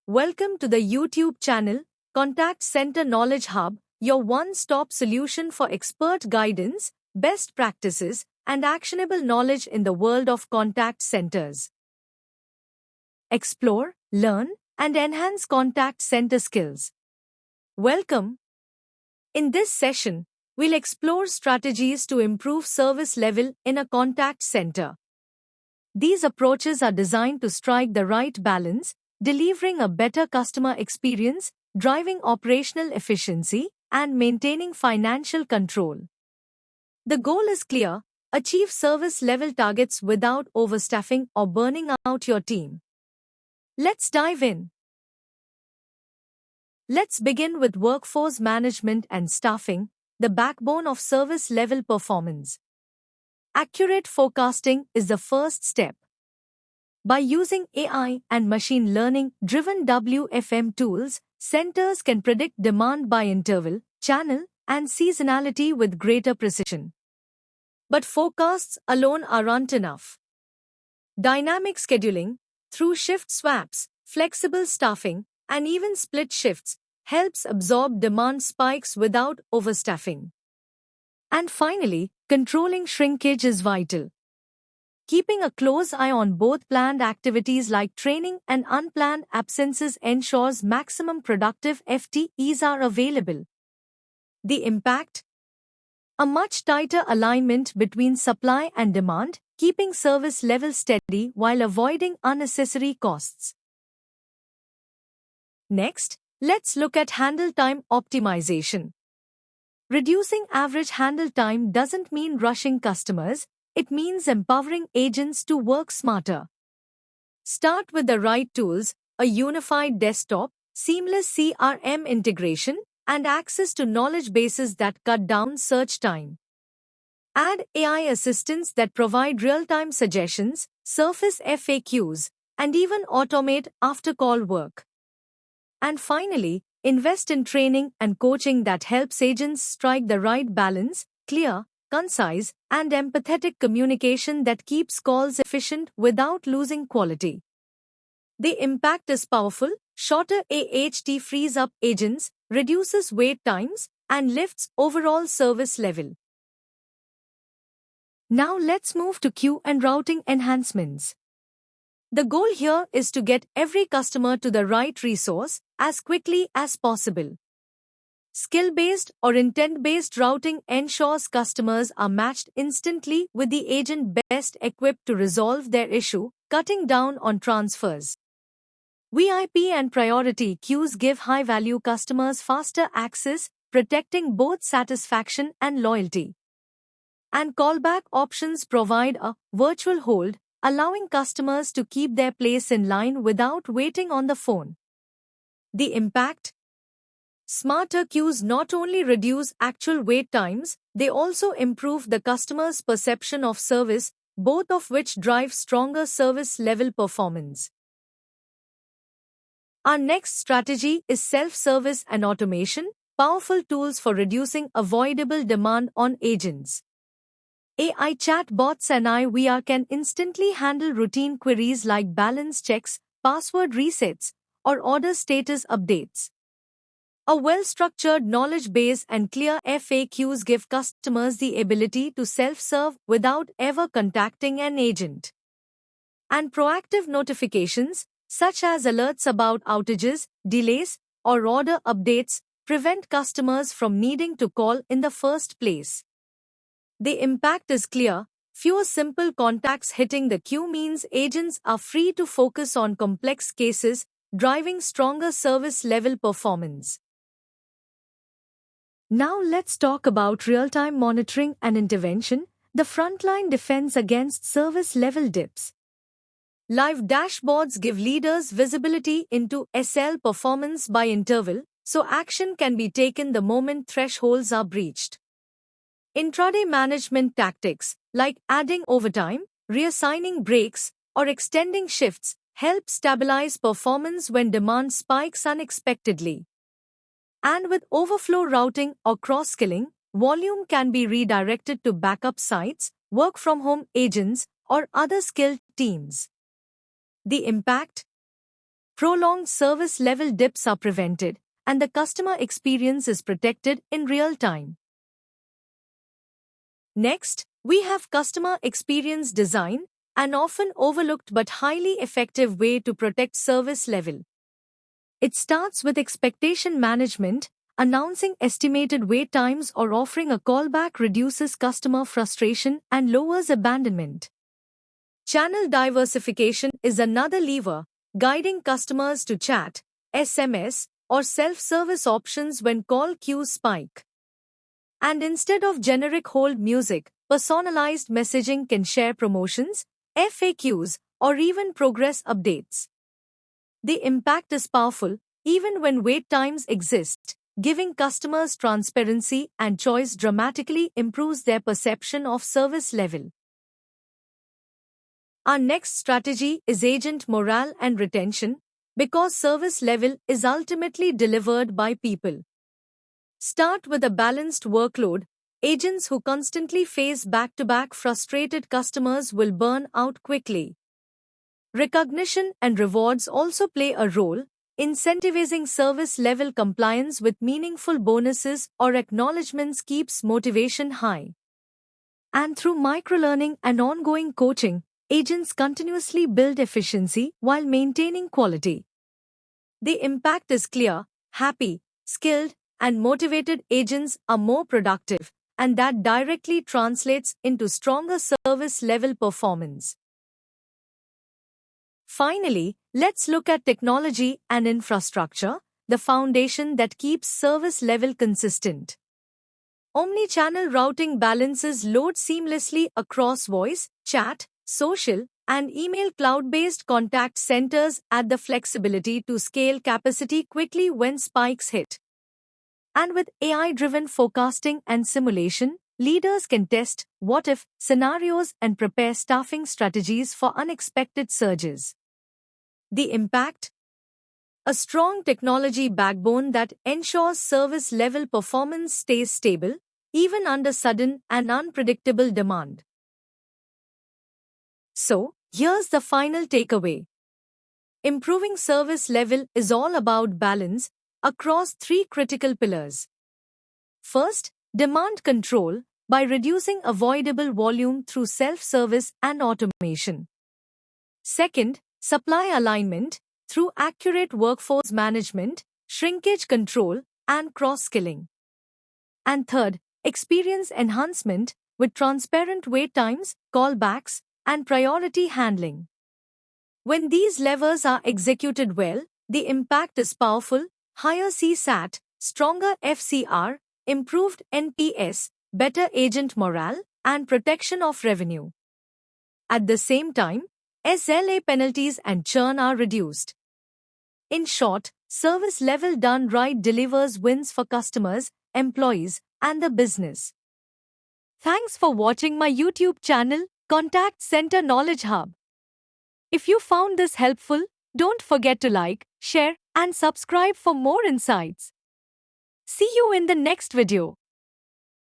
Welcome to the YouTube channel, Contact Center Knowledge Hub, your one-stop solution for expert guidance, best practices, and actionable knowledge in the world of contact centers. Explore, learn, and enhance contact center skills. Welcome. In this session, we'll explore strategies to improve service level in a contact center. These approaches are designed to strike the right balance, delivering a better customer experience, driving operational efficiency, and maintaining financial control. The goal is clear: achieve service level targets without overstaffing or burning out your team. Let's dive in. Let's begin with workforce management and staffing, the backbone of service level performance. Accurate forecasting is the first step. By using AI and machine learning-driven WFM tools, centers can predict demand by interval, channel, and seasonality with greater precision. But forecasts alone aren't enough. Dynamic scheduling, through shift swaps, flexible staffing, and even split shifts, helps absorb demand spikes without overstaffing. And finally, controlling shrinkage is vital. Keeping a close eye on both planned activities like training and unplanned absences ensures maximum productive FTEs are available. The impact? A much tighter alignment between supply and demand, keeping service levels steady while avoiding unnecessary costs. Next, let's look at handle time optimization. Reducing average handle time doesn't mean rushing customers. It means empowering agents to work smarter. Start with the right tools: a unified desktop, seamless CRM integration, and access to knowledge bases that cut down search time. Add AI assistants that provide real-time suggestions, surface FAQs, and even automate after-call work. And finally, invest in training and coaching that helps agents strike the right balance: clear, concise, and empathetic communication that keeps calls efficient without losing quality. The impact is powerful. Shorter AHT frees up agents, reduces wait times, and lifts overall service level. Now let's move to queue and routing enhancements. The goal here is to get every customer to the right resource as quickly as possible. Skill-based or intent-based routing ensures customers are matched instantly with the agent best equipped to resolve their issue, cutting down on transfers. VIP and priority queues give high-value customers faster access, protecting both satisfaction and loyalty. And callback options provide a virtual hold, allowing customers to keep their place in line without waiting on the phone. The impact? Smarter queues not only reduce actual wait times, they also improve the customer's perception of service, both of which drive stronger service level performance. Our next strategy is self-service and automation, powerful tools for reducing avoidable demand on agents. AI chatbots and IVR can instantly handle routine queries like balance checks, password resets, or order status updates. A well-structured knowledge base and clear FAQs give customers the ability to self-serve without ever contacting an agent. And proactive notifications, such as alerts about outages, delays, or order updates, prevent customers from needing to call in the first place. The impact is clear: fewer simple contacts hitting the queue means agents are free to focus on complex cases, driving stronger service level performance. Now let's talk about real-time monitoring and intervention, the frontline defense against service level dips. Live dashboards give leaders visibility into SL performance by interval, so action can be taken the moment thresholds are breached. Intraday management tactics, like adding overtime, reassigning breaks, or extending shifts, help stabilize performance when demand spikes unexpectedly. And with overflow routing or cross-skilling, volume can be redirected to backup sites, work-from-home agents, or other skilled teams. The impact? prolonged service level dips are prevented, and the customer experience is protected in real time. Next, we have customer experience design, an often overlooked but highly effective way to protect service level. It starts with expectation management. Announcing estimated wait times or offering a callback reduces customer frustration and lowers abandonment. Channel diversification is another lever, guiding customers to chat, SMS, or self-service options when call queues spike. And instead of generic hold music, personalized messaging can share promotions, FAQs, or even progress updates. The impact is powerful, even when wait times exist. Giving customers transparency and choice dramatically improves their perception of service level. Our next strategy is agent morale and retention, because service level is ultimately delivered by people. Start with a balanced workload. Agents who constantly face back-to-back frustrated customers will burn out quickly. Recognition and rewards also play a role. Incentivizing service level compliance with meaningful bonuses or acknowledgements keeps motivation high. And through microlearning and ongoing coaching, agents continuously build efficiency while maintaining quality. The impact is clear: happy, skilled, and motivated agents are more productive, and that directly translates into stronger service level performance. Finally, let's look at technology and infrastructure, the foundation that keeps service level consistent. Omnichannel routing balances load seamlessly across voice, chat, social, and email. Cloud-based contact centers add the flexibility to scale capacity quickly when spikes hit. And with AI-driven forecasting and simulation, leaders can test what-if scenarios and prepare staffing strategies for unexpected surges. The impact? A strong technology backbone that ensures service level performance stays stable, even under sudden and unpredictable demand. So, here's the final takeaway. Improving service level is all about balance across three critical pillars. First, demand control by reducing avoidable volume through self-service and automation. Second, supply alignment through accurate workforce management, shrinkage control, and cross-skilling. And third, experience enhancement with transparent wait times, callbacks, and priority handling. When these levers are executed well, the impact is powerful: higher CSAT, stronger FCR, improved NPS, better agent morale, and protection of revenue. At the same time, SLA penalties and churn are reduced. In short, service level done right delivers wins for customers, employees, and the business. Thanks for watching my YouTube channel, Contact Center Knowledge Hub. If you found this helpful, don't forget to like, share, and subscribe for more insights. See you in the next video.